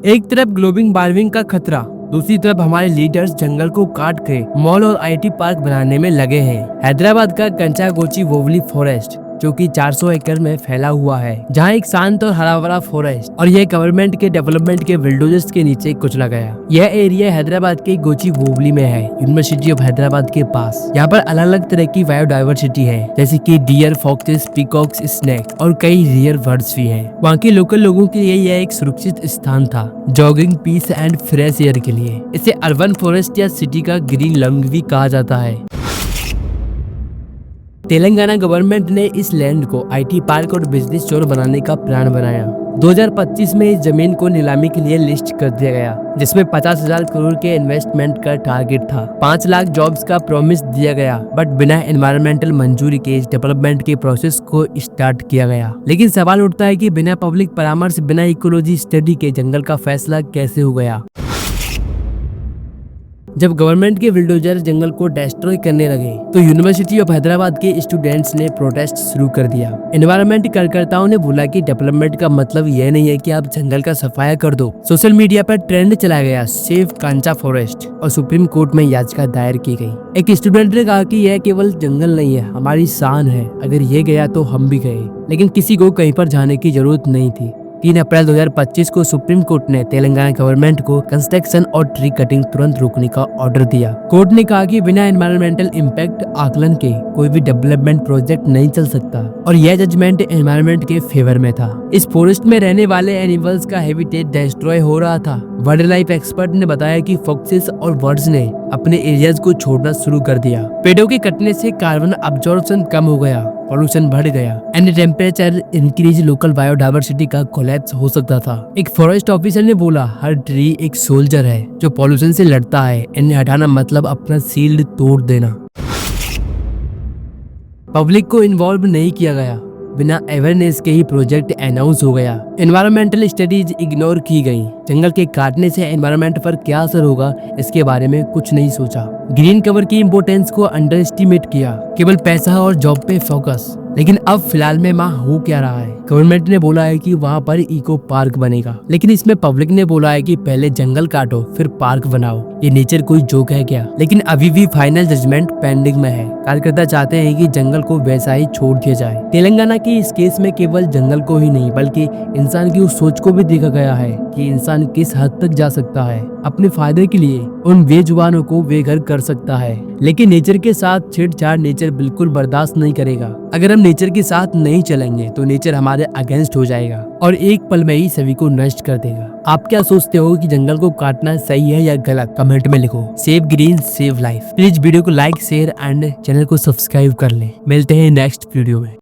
एक तरफ global warming का खतरा, दूसरी तरफ हमारे लीडर्स जंगल को काट के मॉल और आईटी पार्क बनाने में लगे हैं। हैदराबाद का कंचागोची वोवली फॉरेस्ट जो कि 400 एकड़ में फैला हुआ है, जहां एक शांत और हरा भरा फॉरेस्ट और यह गवर्नमेंट के डेवलपमेंट के बिल्डोजर्स के नीचे कुचला गया। यह एरिया हैदराबाद के गोची वोवली में है, यूनिवर्सिटी ऑफ हैदराबाद के पास। यहाँ पर अलग अलग तरह की बायोडाइवर्सिटी है, जैसे कि डियर, फॉक्सेस, पीकॉक्स, स्नेक और कई रेयर बर्ड्स भी हैं। वहाँ के लोकल लोगों के लिए यह एक सुरक्षित स्थान था jogging, peace and fresh air के लिए। इसे अर्बन फॉरेस्ट या सिटी का ग्रीन लंग भी कहा जाता है। तेलंगाना गवर्नमेंट ने इस लैंड को आईटी पार्क और बिजनेस जोन बनाने का प्लान बनाया। 2025 में इस जमीन को नीलामी के लिए लिस्ट कर दिया गया, जिसमें 50,000 करोड़ के इन्वेस्टमेंट का टारगेट था। 5 लाख जॉब्स का प्रॉमिस दिया गया, बट बिना एनवायरमेंटल मंजूरी के इस डेवलपमेंट के प्रोसेस को स्टार्ट किया गया। लेकिन सवाल उठता है कि बिना पब्लिक परामर्श, बिना इकोलॉजी स्टडी के जंगल का फैसला कैसे हो गया। जब गवर्नमेंट के बिल्डोजर जंगल को डिस्ट्रॉय करने लगे तो यूनिवर्सिटी ऑफ हैदराबाद के स्टूडेंट्स ने प्रोटेस्ट शुरू कर दिया। एनवायरमेंट कार्यकर्ताओं ने बोला कि डेवलपमेंट का मतलब यह नहीं है कि आप जंगल का सफाया कर दो। सोशल मीडिया पर ट्रेंड चलाया गया सेव कांचा फॉरेस्ट और सुप्रीम कोर्ट में याचिका दायर की गई। एक स्टूडेंट ने कहा कि यह केवल जंगल नहीं है, हमारी शान है, अगर ये गया तो हम भी गए। लेकिन किसी को कहीं पर जाने की जरूरत नहीं थी। 3 अप्रैल 2025 को सुप्रीम कोर्ट ने तेलंगाना गवर्नमेंट को कंस्ट्रक्शन और ट्री कटिंग तुरंत रोकने का ऑर्डर दिया। कोर्ट ने कहा कि बिना एनवायरमेंटल इम्पैक्ट आकलन के कोई भी डेवलपमेंट प्रोजेक्ट नहीं चल सकता, और यह जजमेंट एनवायरमेंट के फेवर में था। इस फॉरेस्ट में रहने वाले एनिमल्स का हैबिटेट डिस्ट्रॉय हो रहा था। वाइल्ड लाइफ एक्सपर्ट ने बताया कि फॉक्सेस और बर्ड्स ने अपने एरियाज को छोड़ना शुरू कर दिया। पेड़ों के कटने से कार्बन अब्जॉर्प्शन कम हो गया, पॉल्यूशन बढ़ गया and temperature increase, local biodiversity का कोलैप्स हो सकता था। एक फॉरेस्ट ऑफिसर ने बोला, हर ट्री एक सोल्जर है जो पॉल्यूशन से लड़ता है, इन्हें हटाना मतलब अपना शील्ड तोड़ देना। पब्लिक को इन्वॉल्व नहीं किया गया, बिना अवेयरनेस के ही प्रोजेक्ट अनाउंस हो गया। एनवायरमेंटल स्टडीज इग्नोर की गई। जंगल के काटने से एनवायरमेंट पर क्या असर होगा इसके बारे में कुछ नहीं सोचा। ग्रीन कवर की इम्पोर्टेंस को अंडर एस्टिमेट किया, केवल पैसा और जॉब पे फोकस। लेकिन अब फिलहाल में वहाँ हो क्या रहा है? गवर्नमेंट ने बोला है कि वहाँ पर इको पार्क बनेगा, लेकिन इसमें पब्लिक ने बोला है कि पहले जंगल काटो फिर पार्क बनाओ। ये नेचर कोई जोक है क्या? लेकिन अभी भी फाइनल जजमेंट पेंडिंग में है। कार्यकर्ता चाहते हैं कि जंगल को वैसा ही छोड़ दिया जाए। तेलंगाना की इस केस में केवल जंगल को ही नहीं बल्कि इंसान की उस सोच को भी देखा गया है कि इंसान किस हद तक जा सकता है अपने फायदे के लिए उन बेजुबानों को बेघर कर सकता है। लेकिन नेचर के साथ छेड़छाड़ नेचर बिल्कुल बर्दाश्त नहीं करेगा। अगर हम नेचर के साथ नहीं चलेंगे तो नेचर हमारे अगेंस्ट हो जाएगा और एक पल में ही सभी को नष्ट कर देगा। आप क्या सोचते हो कि जंगल को काटना सही है या गलत? कमेंट में लिखो। Save green save life. Please video को लाइक, शेयर एंड चैनल को सब्सक्राइब कर लें। मिलते हैं नेक्स्ट वीडियो में।